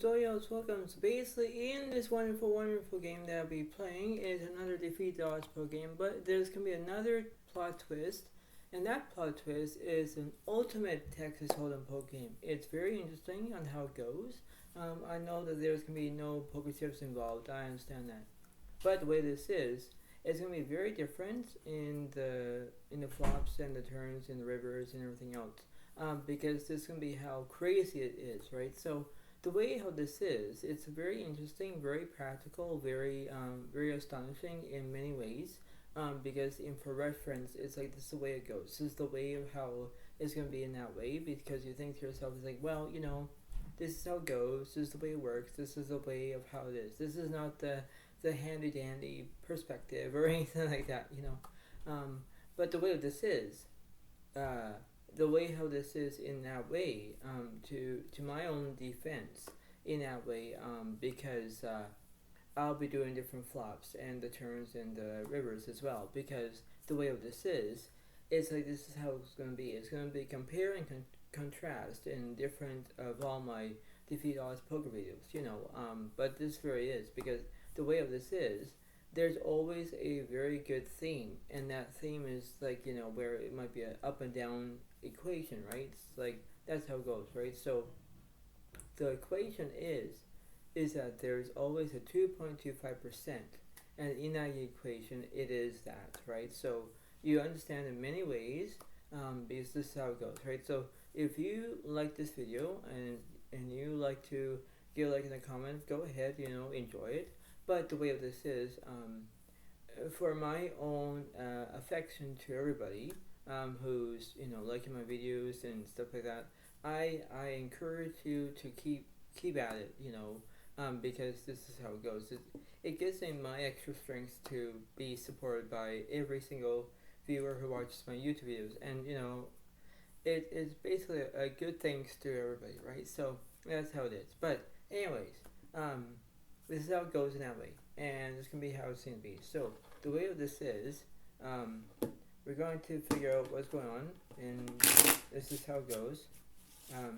Zodiac, welcome. So basically, in this wonderful game that I'll be playing is another defeat dodge pro game, but there's gonna be another plot twist, and that plot twist is an ultimate Texas Hold'em poker game. It's very interesting on how it goes. I know that there's gonna be no poker chips involved. I understand that, but the way this is, it's gonna be very different in the flops and the turns and the rivers and everything else. Because this is gonna be how crazy it is, right? So the way how this is, it's very interesting, very practical, very astonishing in many ways. Because for reference, it's like this is the way it goes. This is the way of how it's gonna be in that way. Because you think to yourself, it's like, well, this is how it goes. This is the way it works. This is the way of how it is. This is not the handy dandy perspective or anything like that, But the way this is, the way how this is in that way, to my own defense in that way, because I'll be doing different flops and the turns and the rivers as well, because the way of this is, it's like this is how it's going to be. It's going to be compare and contrast in different of all my defeat odds poker videos, but this really is, because the way of this is, there's always a very good theme, and that theme is like, where it might be an up and down equation, right? It's like that's how it goes, right? So the equation is that there's always a 2.25%, and in that equation it is that, right? So you understand in many ways, because this is how it goes, right? So if you like this video and you like to give a like in the comments, go ahead, enjoy it. But the way of this is, for my own affection to everybody who's liking my videos and stuff like that, I encourage you to keep at it, because this is how it goes. It gives me my extra strength to be supported by every single viewer who watches my YouTube videos, and it is basically a good thanks to everybody, right? So that's how it is. But anyways, this is how it goes in that way, and this can be how it's going to be. So the way of this is, we're going to figure out what's going on, and this is how it goes.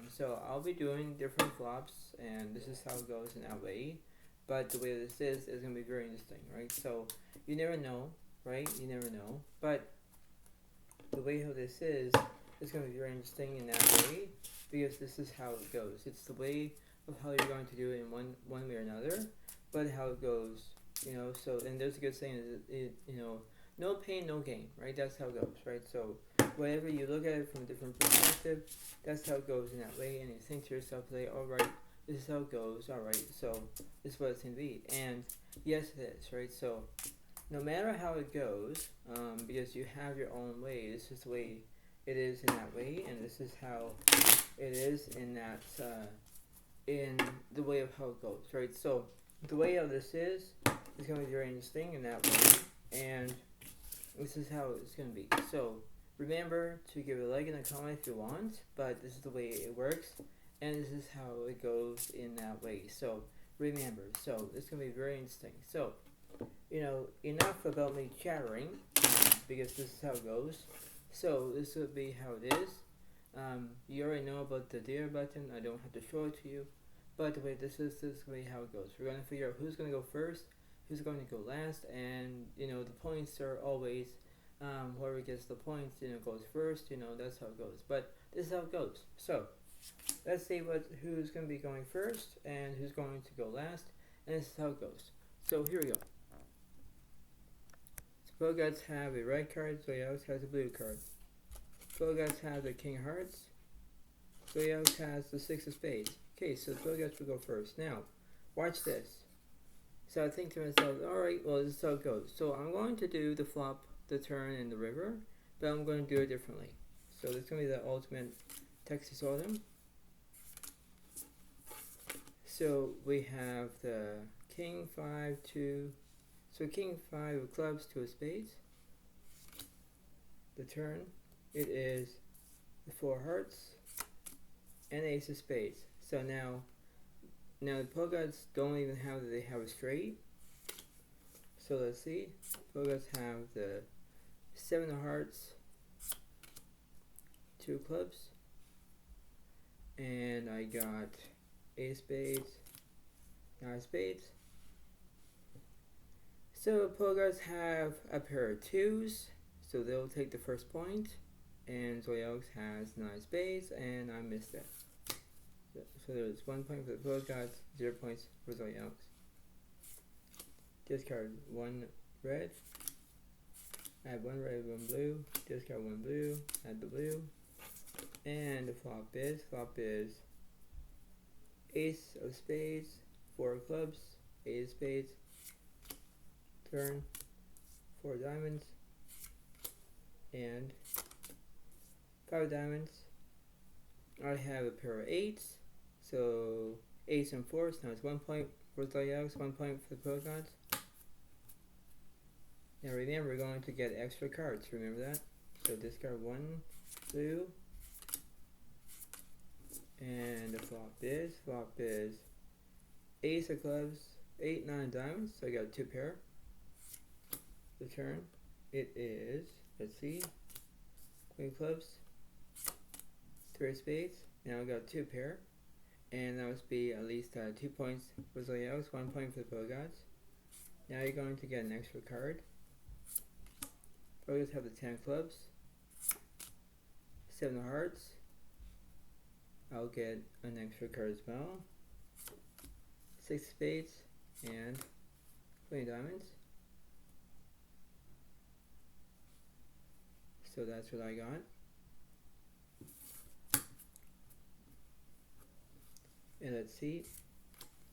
So I'll be doing different flops, and this is how it goes in that way. But the way this is going to be very interesting, right? So you never know, right? You never know. But the way how this is going to be very interesting in that way, because this is how it goes. It's the way of how you're going to do it in one way or another, but how it goes, so, and there's a good saying, no pain, no gain, right? That's how it goes, right? So whenever you look at it from a different perspective, that's how it goes in that way, and you think to yourself, like, all right, this is how it goes, all right, so this is what it's going to be, and yes, it is, right? So no matter how it goes, because you have your own way, this is the way it is in that way, and this is how it is in that, in the way of how it goes, right? So the way of this is going to be very interesting in that way, and this is how it's going to be. So remember to give a like and a comment if you want, but this is the way it works, and this is how it goes in that way. So remember, so it's going to be very interesting. So enough about me chattering, because this is how it goes. So this will be how it is. You already know about the dare button. I don't have to show it to you. But the way this is going to be how it goes. We're going to figure out who's going to go first, who's going to go last, and the points are always, whoever gets the points, goes first. That's how it goes. But this is how it goes. So let's see who's going to be going first and who's going to go last, and this is how it goes. So here we go. Bogarts have a red card, Zodiac has a blue card. Bogarts have the king of hearts, Zodiac has the six of spades. Okay, so Zodiac will go first. Now, watch this. So I think to myself, alright, well, this is how it goes. So I'm going to do the flop, the turn, and the river, but I'm going to do it differently. So this is going to be the ultimate Texas Hold'em. So we have the king 5, 2. So king 5 of clubs, 2 of spades. The turn, it is the 4 hearts and ace of spades. So now the Bogarts don't even have they have a straight. So let's see. Bogarts have the 7 of hearts, 2 clubs, and I got ace spades, 9 of spades. So Pogas have a pair of 2s, so they'll take the first point. And Zodiac has 9 spades, and I missed that. So there's 1 point for the Pogas, 0 points for Zodiac. Discard 1 red. Add 1 red, 1 blue. Discard 1 blue. Add the blue. And the flop is ace of spades, 4 of clubs, 8 of spades. Turn 4 diamonds and 5 diamonds. I have a pair of 8s, so ace and 4s. Now it's 1 point for Zodiac, 1 point for the Pogas. Now remember, we're going to get extra cards. Remember that. So discard 1 blue. And the flop is ace of clubs, 8, 9 diamonds. So I got 2 pair. The turn, it is, let's see, queen of clubs, 3 of spades. Now I got 2 pair. And that must be at least 2 points for Zodiac, 1 point for the Pogas. Now you're going to get an extra card. Pogas have the 10 clubs, 7 of hearts. I'll get an extra card as well. 6 spades and queen of diamonds. So that's what I got. And let's see.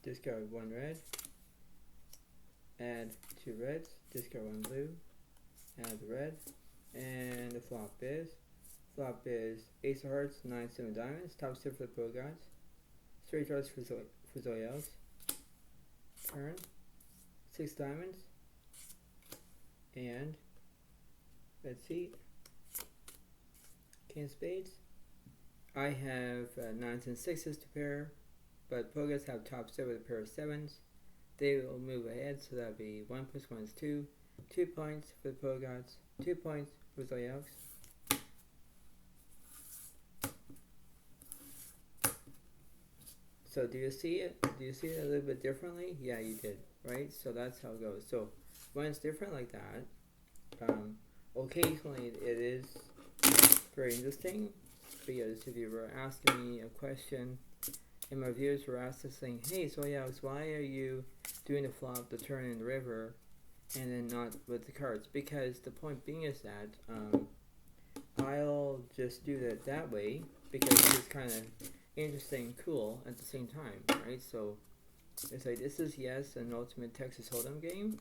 Discard 1 red. Add 2 reds. Discard 1 blue. Add the red. And the flop is ace of hearts, 9, 7 diamonds. Top step for the Pogas. Straight draws for Zodiac. Turn 6 diamonds. And let's see. King of spades. I have 9s and 6s to pair, but Pogas have top step with a pair of 7s. They will move ahead, so that'll be 1 plus 1 is 2. 2 points for the Pogas. 2 points for Zodiac. So do you see it? Do you see it a little bit differently? Yeah, you did, right? So that's how it goes. So when it's different like that, occasionally it is very interesting, because if you were asking me a question and my viewers were asked this thing, hey, so yeah, why are you doing the flop, the turn, and the river, and then not with the cards? Because the point being is that I'll just do that way because it's kind of interesting and cool at the same time, right? So it's like, this is, yes, an ultimate Texas Hold'em game,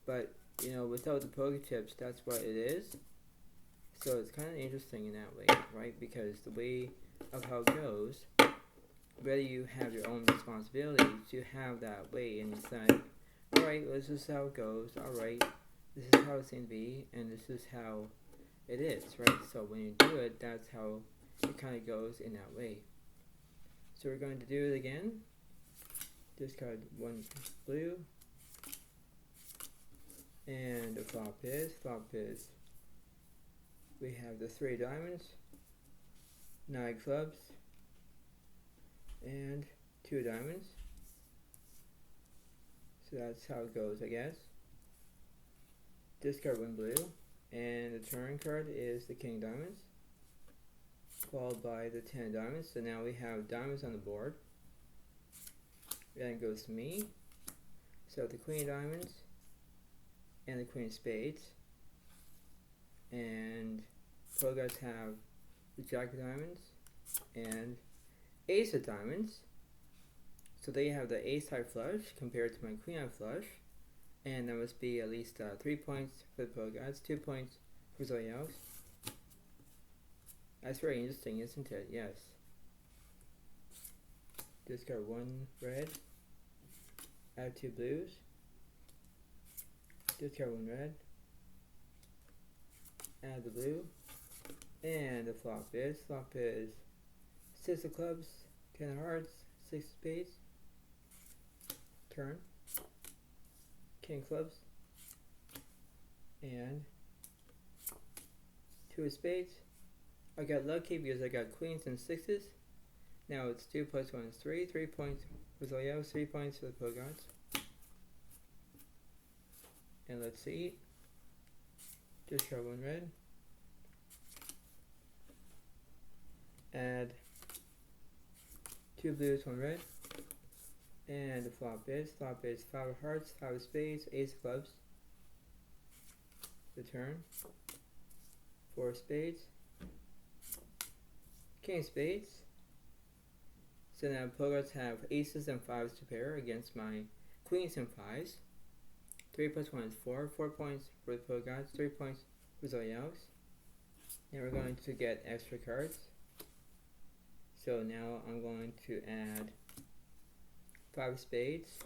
but you know, without the poker chips, that's what it is. So it's kind of interesting in that way, right? Because the way of how it goes, whether you have your own responsibilities, you have that way, and it's like, alright, well, this is how it goes, alright, this is how it's going to be, and this is how it is, right? So when you do it, that's how it kind of goes in that way. So we're going to do it again. Discard 1 blue. And the flop is, we have the 3 diamonds, 9 clubs, and 2 diamonds. So that's how it goes, I guess. Discard 1 blue, and the turn card is the king diamonds, followed by the 10 diamonds. So now we have diamonds on the board. Then it goes to me. So the queen of diamonds and the queen of spades. And Pogas have the jack of diamonds and ace of diamonds. So they have the ace high flush compared to my queen high flush. And that must be at least 3 points for the Pogas, 2 points for Zodiac. That's very interesting, isn't it? Yes. Discard 1 red. Add 2 blues. Discard 1 red. Add the blue. And the flop is 6 of clubs, 10 of hearts, 6 of spades. Turn. King of clubs. And 2 of spades. I got lucky because I got queens and 6s. Now it's 2 plus 1 is 3. 3 points for Zodiac, 3 points for the Pogons. And let's see. Discard 1 red. Add 2 blues, 1 red. And the flop is 5 of hearts, 5 of spades, ace of clubs. The turn. 4 of spades. King of spades. So now Pogons have aces and 5s to pair against my queens and 5s. 3 plus 1 is 4. 4 points for the Pogons, 3 points for Zodiacs. Now we're going to get extra cards. So now I'm going to add 5 of spades,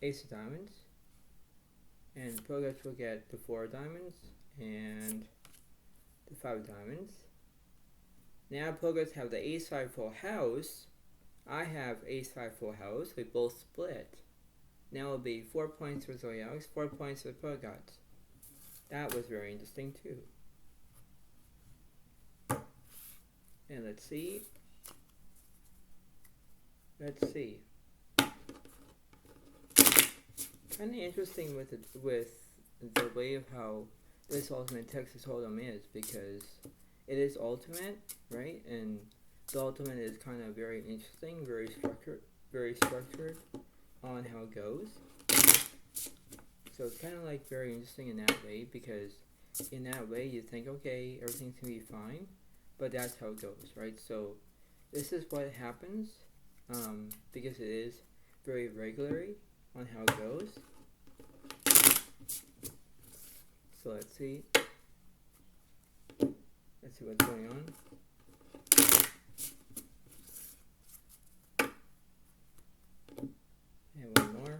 ace of diamonds, and the Pogons will get the 4 of diamonds and the 5 of diamonds. Now Pogons have the ace 5 full house. I have ace 5 full house. We both split. Now it'll be 4 points for Zodiacs, 4 points for the Pogons. That was very interesting too. And let's see. Kind of interesting with the way of how this Ultimate Texas Hold'em is, because it is Ultimate, right? And the Ultimate is kind of very interesting, very structured on how it goes. So it's kind of like very interesting in that way, because in that way you think, okay, everything's gonna be fine, but that's how it goes, right? So this is what happens, because it is very regularly on how it goes. So let's see what's going on. And one more.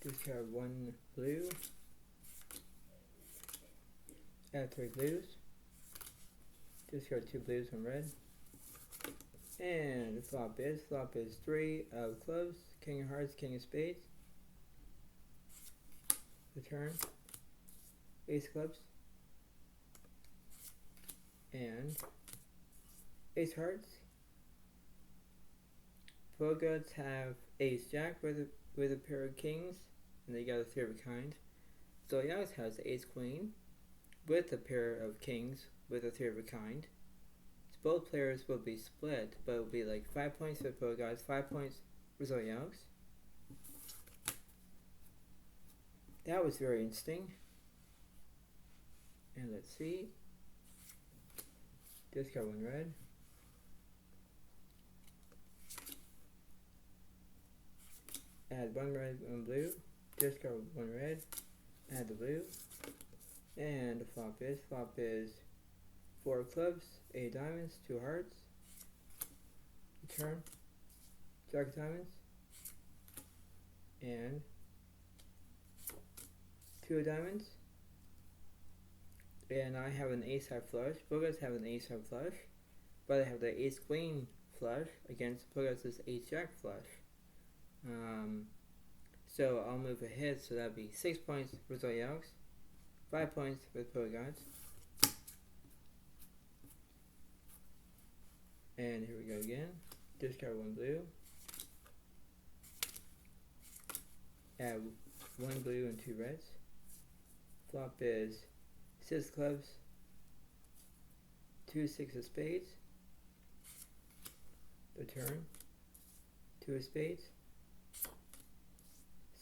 Discard 1 blue. Add 3 blues. Discard 2 blues, 1 red. And the flop is 3 of clubs, king of hearts, king of spades. The turn. Ace of clubs. And ace of hearts. Pogons have ace jack with a pair of kings, and they got a 3 of a kind. Zodiac has ace queen with a pair of kings with a 3 of a kind. So both players will be split, but it will be like 5 points for the Pogons, 5 points for Zodiacs. That was very interesting. And let's see. Discard 1 red. Add 1 red, 1 blue. Discard 1 red. Add the blue. And the flop is 4 of clubs, 8 diamonds, 2 hearts. Return. Jack of diamonds. And 2 of diamonds. And I have an ace high flush. Pogons have an ace high flush. But I have the ace queen flush against Pogons' ace jack flush. So I'll move ahead, so that'll be 6 points for Zodiacs, 5 points for the Pogons. And here we go again. Discard 1 blue. Add 1 blue and 2 reds. Flop is 6 clubs, 2 6 of spades. The turn. 2 of spades.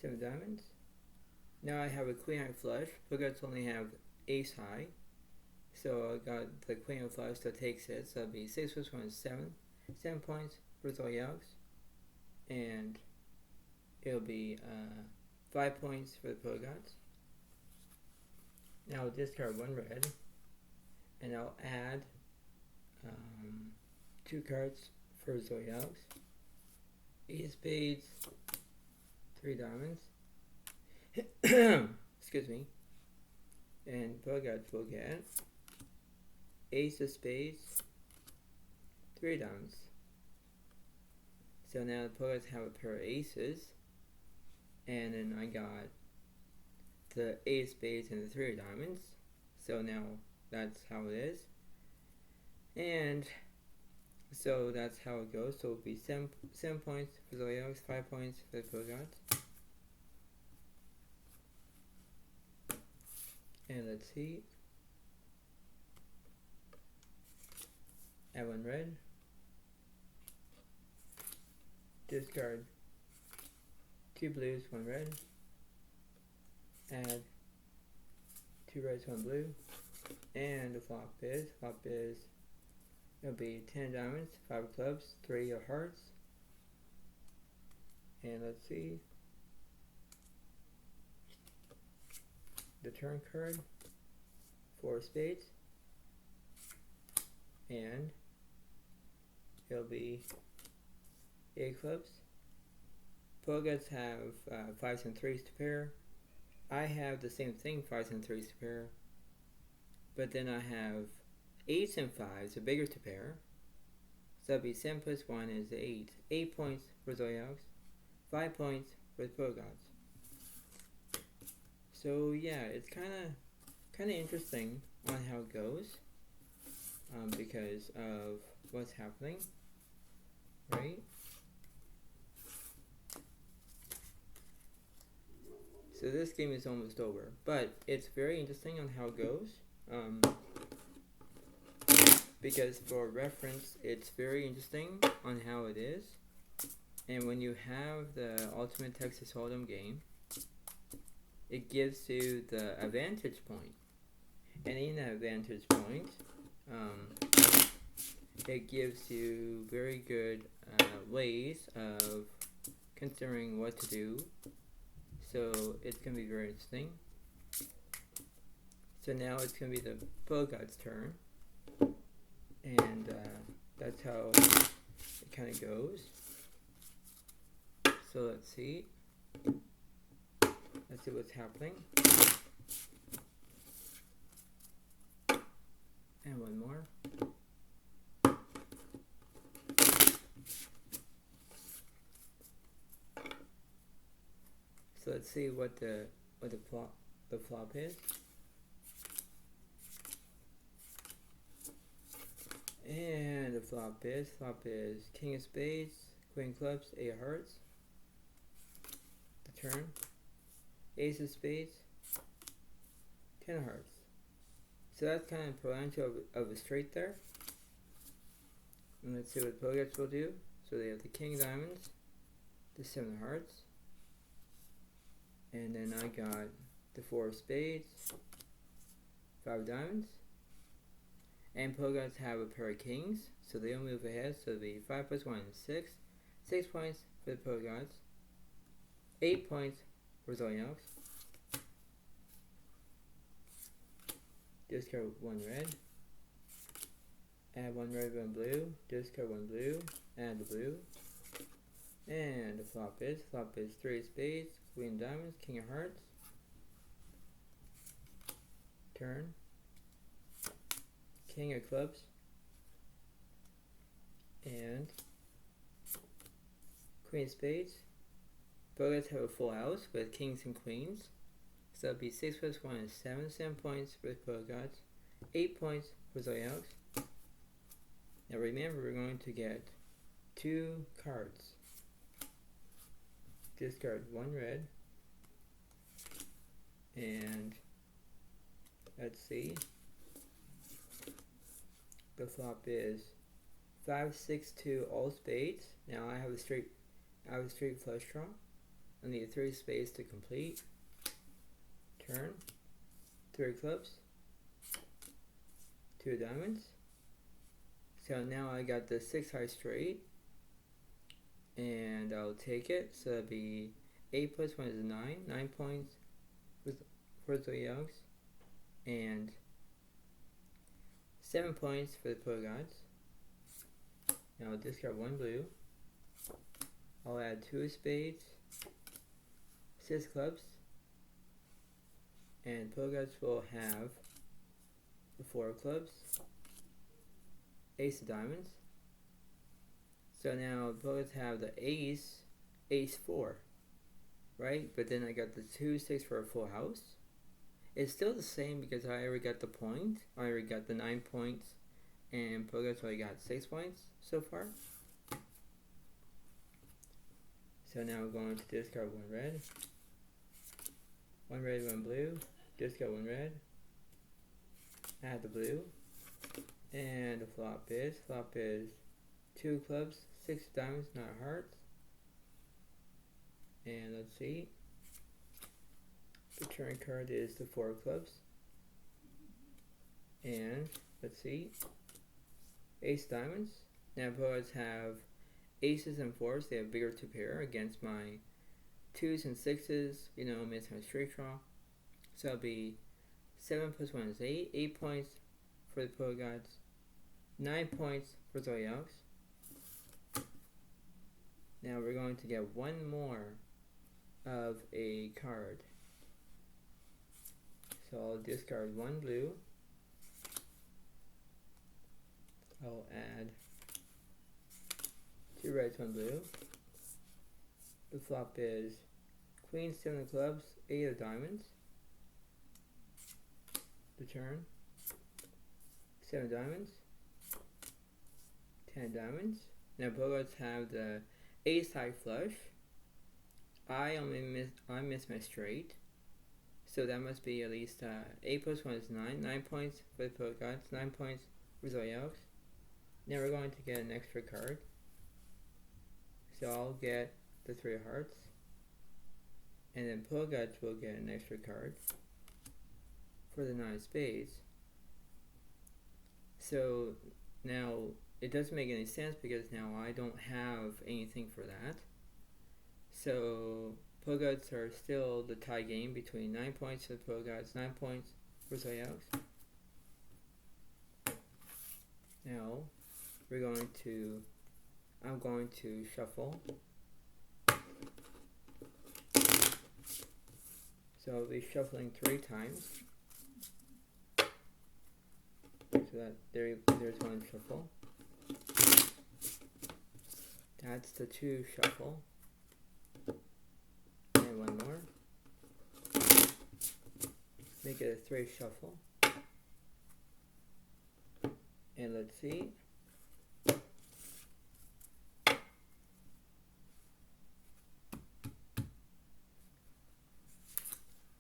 7 diamonds. Now I have a queen high flush. Pogons only have ace high. So I got the queen of flush that takes it. So that'll be 6 plus 1 is 7. 7 points for Zodiacs. And it'll be 5 points for the Pogons. Now I'll discard 1 red. And I'll add 2 cards for Zodiacs. Ace of spades. 3 diamonds. Excuse me. And Pogons will get ace of spades, 3 diamonds. So now the Poets have a pair of aces, and then I got the ace of spades and the three of diamonds. So now that's how it is. And so that's how it goes. So it'll be 7 points for Zodiac, 5 points for the Poets. And let's see. Add one red. Discard 2 blues, 1 red. Add 2 reds, 1 blue. And the flop is it'll be 10 diamonds, 5 of clubs, 3 of hearts. And let's see. The turn card, 4 of spades. And it'll be 8 clubs. Poets have 5s and 3s to pair. I have the same thing, 5s and 3s to pair. But then I have 8s and 5s, a bigger to pair. So that'll be 7 plus 1 is 8. 8 points for Zodiac, 5 points for the Poets. So yeah, it's kind of interesting on how it goes, because of what's happening, right? So this game is almost over, but it's very interesting on how it goes, because for reference, it's very interesting on how it is. And when you have the Ultimate Texas Hold'em game, it gives you the advantage point, and in that advantage point, it gives you very good ways of considering what to do. So it's going to be very interesting. So now it's going to be the Poets' turn, and that's how it kind of goes. So let's see. Let's see what's happening. And one more. So let's see what the flop is. And the flop is King of Spades, Queen of Clubs, 8 of Hearts. The turn, Ace of Spades, 10 of Hearts. So that's kind of potential of a straight there. And let's see what Poets will do. So they have the King of Diamonds, the 7 of Hearts, and then I got the 4 of Spades, 5 of Diamonds, and Poets have a pair of Kings, so they'll move ahead. So it'll be 5 plus 1 is 6. 6 points for the Poets. 8 points for Zodiac. Discard 1 red. Add 1 red, 1 blue. Discard 1 blue. Add the blue. And the flop is 3 of spades, Queen of diamonds, King of hearts. Turn. King of clubs. And Queen of spades. Poets have a full house with kings and queens. So that'll be 6 plus 1 is 7. 7 points for the Poets. 8 points for Zodiac. Now remember, we're going to get 2 cards. Discard 1 red. And let's see. The flop is 5, 6, 2, all spades. Now I have a straight flush draw. I need 3 spades to complete. Turn. 3 clubs. 2 diamonds. So now I got the 6 high straight. And I'll take it. So it'll be 8 plus 1 is 9. 9 points for the Zodiacs. And 7 points for the Poets. Now I'll discard 1 blue. I'll add 2 spades, 6 clubs, and Poets will have the 4 clubs, ace of diamonds, So now both have the ace, ace 4, right? But then I got the 2, 6 for a full house. It's still the same because I already got the point. I already got the 9 points, and Pogo's already got 6 points so far. So now we're going to discard 1 red. 1 red, 1 blue. Discard 1 red. Add the blue. And the flop is 2 clubs, 6 diamonds, not hearts. And let's see. The turn card is the 4 clubs. And let's see. Ace diamonds. Now poets have aces and 4s. They have bigger to pair against my 2s and 6s. You know, miss my straight draw. So it'll be 7 plus 1 is 8. 8 points for the poet gods. 9 points for Zodiac. Now we're going to get one more of a card. So I'll discard 1 blue. I'll add 2 reds, 1 blue. The flop is queen, 7 of clubs, 8 of diamonds. The turn, 7 diamonds, 10 diamonds. Now bogarts have the ace high flush. I miss my straight. So that must be at least 8 plus 1 is 9. 9 points for the bogarts, 9 points for Zodiac. Now we're going to get an extra card. So I'll get the 3 of hearts. And then Pogots will get an extra card for the 9 of spades. So now it doesn't make any sense because now I don't have anything for that. So Pogots are still the tie game between 9 points for Pogots, 9 points for Zodiac. Now I'm going to shuffle. So I'll be shuffling 3 times. So that there's 1 shuffle. That's the 2 shuffle. And 1 more. Make it a 3 shuffle. And let's see.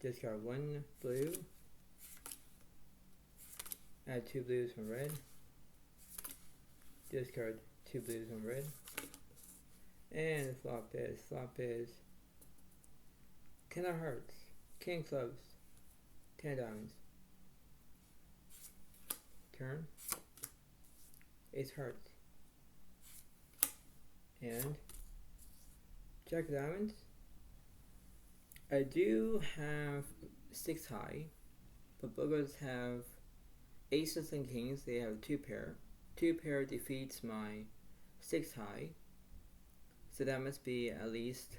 Discard 1 blue. Add 2 blues, 1 red. Discard 2 blues, 1 red. And the flop is 10 of hearts, king clubs, 10 diamonds. Turn, ace hearts, and jack of diamonds. I do have 6 high, but boogers have aces and kings. They have 2 pair. 2 pair defeats my 6 high. So that must be at least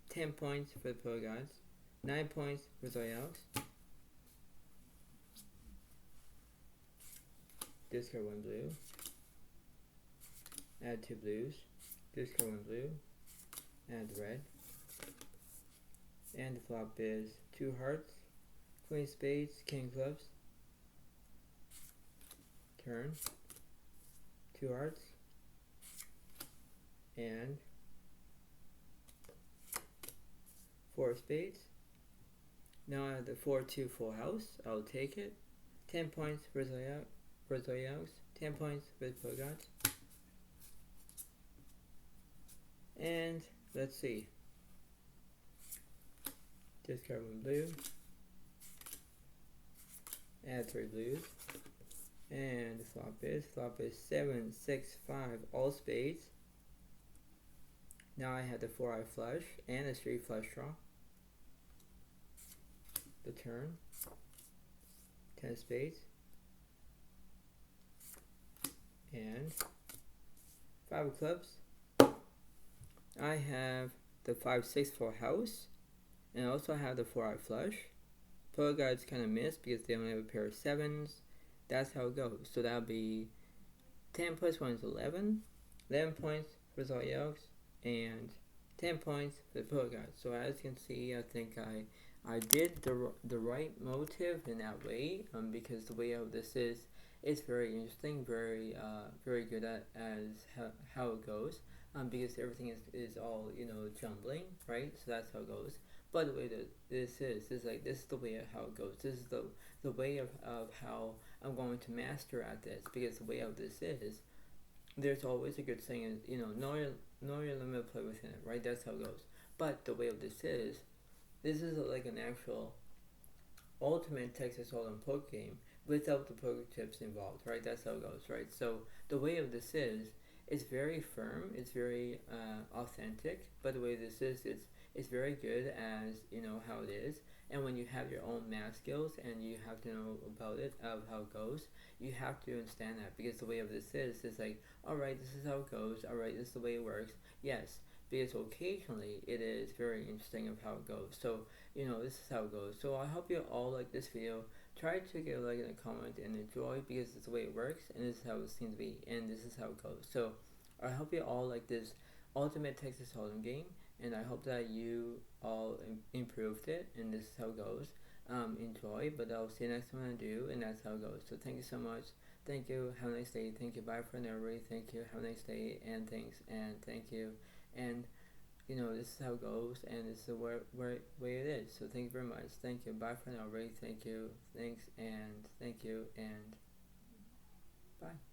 10 points for the pro gods, 9 points for Zodiac. Discard 1 blue. Add 2 blues. Discard 1 blue. Add red. And the flop is 2 hearts, queen spades, king clubs. Turn, 2 hearts, and 4 spades. Now I have the 4-2 full house. I'll take it. 10 points for Zodiac. 10 points for the Pogots. And let's see. Discard 1 blue. Add 3 blues. And the flop is 7, 6, 5, all spades. Now I have the 4-eye flush and a straight flush draw. The turn, 10 spades, and 5 of clubs. I have the 5-6 full house, and I also have the 4-eye flush. Pro guys kind of miss because they only have a pair of 7s. That's how it goes. So that'll be 10 plus 1 is 11. 11 points for Zodiac, and 10 points for the Poltergeist. So as you can see, I think I did the right motive in that way, because the way of this is, it's very interesting, very good at as how it goes, because everything is all, jumbling, right? So that's how it goes. But the way that this is like, this is the way of how it goes. This is the way of how I'm going to master at this, because the way of this is, there's always a good saying, know your limit, play within it, right? That's how it goes. But the way of this is like an actual ultimate Texas Hold'em poker game without the poker chips involved, right? That's how it goes, right? So the way of this is, it's very firm, it's very authentic. But the way this is, it's very good as how it is. And when you have your own math skills and you have to know about it, of how it goes, you have to understand that, because the way of this is like, all right, this is how it goes. All right, this is the way it works. Yes, because occasionally it is very interesting of how it goes. So this is how it goes. So I hope you all like this video. Try to get a like and a comment and enjoy, because it's the way it works and this is how it seems to be and this is how it goes. So I hope you all like this Ultimate Texas Hold'em game, and I hope that you all improved it, and this is how it goes. Enjoy, but I'll see you next time I do, and that's how it goes. So thank you so much. Thank you. Have a nice day. Thank you. Bye for now, everybody. Thank you. Have a nice day, and thanks, and thank you. And this is how it goes, and this is the way it is. So thank you very much. Thank you. Bye for now, everybody. Thank you. Thanks, and thank you, and bye.